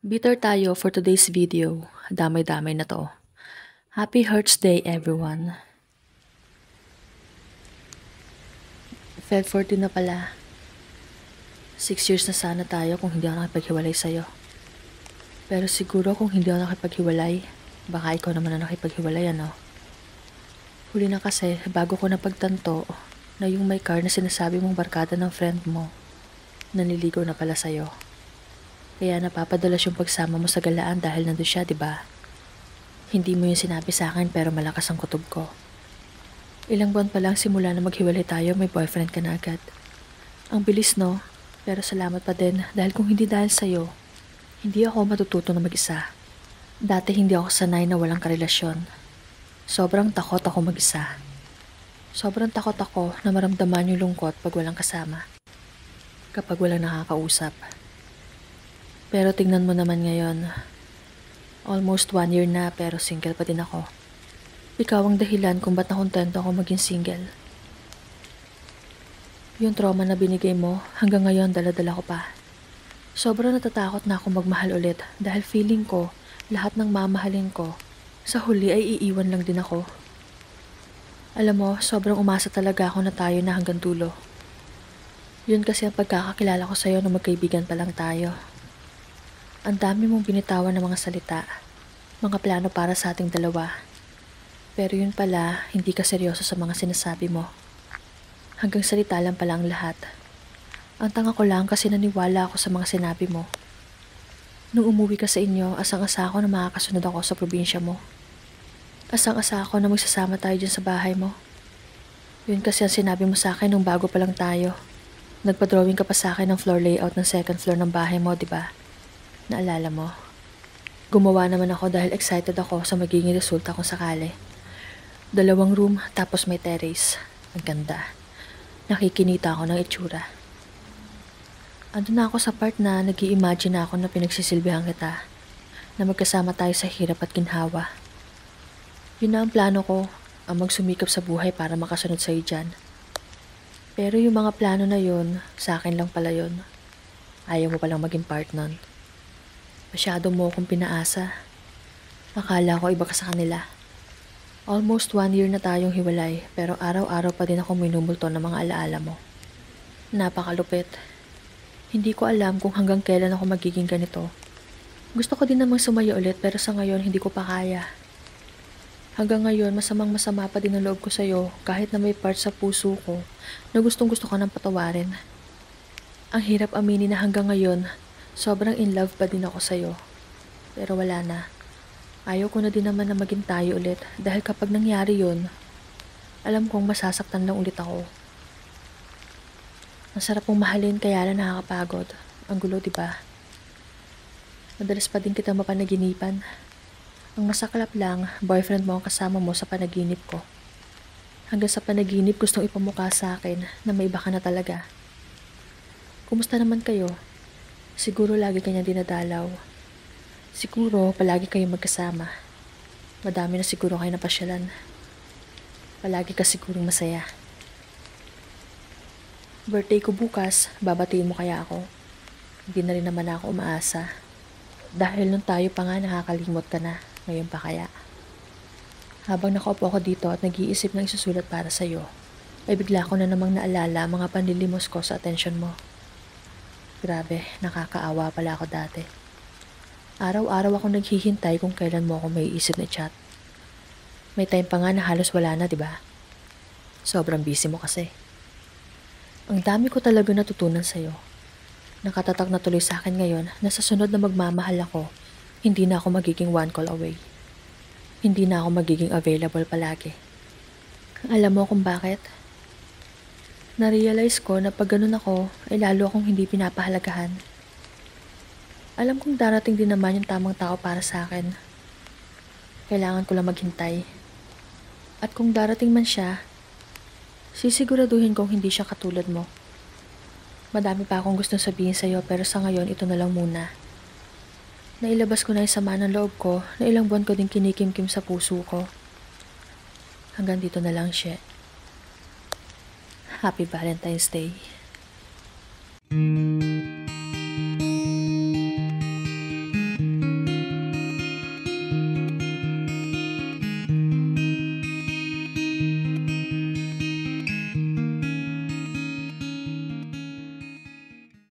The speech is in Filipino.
Bitter tayo for today's video. Damay-damay na to. Happy Hearts Day, everyone. Feb 14 na pala. 6 years na sana tayo kung hindi ako nakipaghiwalay sa'yo. Pero siguro kung hindi ako nakipaghiwalay, baka ikaw naman ang nakipaghiwalay, ano? Huli na kasi, bago ko napagtanto na yung may car na sinasabi mong barkada ng friend mo, nanliligaw na pala sa'yo. Kaya napapadalas yung pagsama mo sa galaan dahil nandun siya, di ba? Hindi mo yung sinabi sa akin pero malakas ang kutob ko. Ilang buwan pa lang simula na maghiwalay tayo, may boyfriend ka na agad. Ang bilis, no? Pero salamat pa din dahil kung hindi dahil sa'yo, hindi ako matututo na mag-isa. Dati hindi ako sanay na walang karelasyon. Sobrang takot ako mag-isa. Sobrang takot ako na maramdaman yung lungkot pag walang kasama. Kapag walang nakakausap. Pero tingnan mo naman ngayon. Almost 1 year na pero single pa din ako. Ikaw ang dahilan kung ba't nakontento ako maging single. Yung trauma na binigay mo, hanggang ngayon dala-dala ko pa. Sobrang natatakot na ako magmahal ulit dahil feeling ko lahat ng mamahalin ko sa huli ay iiwan lang din ako. Alam mo, sobrang umasa talaga ako na tayo na hanggang dulo. Yun kasi ang pagkakakilala ko sa'yo na magkaibigan pa lang tayo. Ang dami mong binitawan ng mga salita, mga plano para sa ating dalawa. Pero yun pala, hindi ka seryoso sa mga sinasabi mo. Hanggang salita lang pala ang lahat. Ang tanga ko lang kasi naniwala ako sa mga sinabi mo. Nung umuwi ka sa inyo, asang-asa ako na makakasunod ako sa probinsya mo. Asang-asa ako na magsasama tayo dyan sa bahay mo. Yun kasi ang sinabi mo sa akin nung bago pa lang tayo. Nagpa-drawing ka pa sa akin ng floor layout ng second floor ng bahay mo, di ba? Naalala mo? Gumawa naman ako dahil excited ako sa magiging resulta kung sakali. 2 room tapos may terrace. Ang ganda. Nakikinita ako ng itsura. Ando na ako sa part na nag-i-imagine ako na pinagsisilbihan kita. Na magkasama tayo sa hirap at ginhawa. Yun na ang plano ko, ang magsumikap sa buhay para makasunod sa'yo dyan. Pero yung mga plano na yun, sa akin lang pala yun. Ayaw mo palang maging part nun. Masyado mo akong pinaasa. Akala ko iba ka sa kanila. Almost 1 year na tayong hiwalay, pero araw-araw pa din ako minumulto ng mga alaala mo. Napakalupit. Hindi ko alam kung hanggang kailan ako magiging ganito. Gusto ko din namang sumaya ulit pero sa ngayon hindi ko pa kaya. Hanggang ngayon masamang-masama pa din ang loob ko sa'yo kahit na may part sa puso ko na gustong-gusto ka nang patawarin. Ang hirap aminin na hanggang ngayon, sobrang in love pa din ako sa'yo. Pero wala na. Ayaw ko na din naman na maging tayo ulit dahil kapag nangyari yun, alam kong masasaktan lang ulit ako. Masarap mong mahalin kaya lang nakakapagod. Ang gulo, diba? Madalas pa din kita mapanaginipan. Ang masaklap lang, boyfriend mo ang kasama mo sa panaginip ko. Hanggang sa panaginip gustong ipamukha sa akin na may iba ka na talaga. Kumusta naman kayo? Siguro lagi kanya dinadalaw. Siguro palagi kayo magkasama. Madami na siguro kayo napasyalan. Palagi ka sigurong masaya. Birthday ko bukas, babatiin mo kaya ako? Hindi na rin naman ako umaasa. Dahil nung tayo pa nga nakakalimot ka na, ngayon pa kaya. Habang nakaupo ako dito at nag-iisip ng isusulat para sa'yo, ay bigla ko na namang naalala ang mga panlilimos ko sa atensyon mo. Grabe, nakakaawa pala ako dati. Araw-araw ako naghihintay kung kailan mo ako may isip na chat. May time pa nga na halos wala na, diba? Sobrang busy mo kasi. Ang dami ko talaga natutunan sa'yo. Nakatatak na tuloy sa akin ngayon na sa sunod na magmamahal ako, hindi na ako magiging one call away. Hindi na ako magiging available palagi. Alam mo kung bakit? Na-realize ko na pag ganun ako, ay lalo akong hindi pinapahalagahan. Alam kong darating din naman yung tamang tao para sa akin. Kailangan ko lang maghintay. At kung darating man siya, sisiguraduhin kong hindi siya katulad mo. Madami pa akong gustong sabihin sa'yo pero sa ngayon ito na lang muna. Nailabas ko na yung sama ng loob ko na ilang buwan ko din kinikimkim sa puso ko. Hanggang dito na lang siya. Happy Valentine's Day.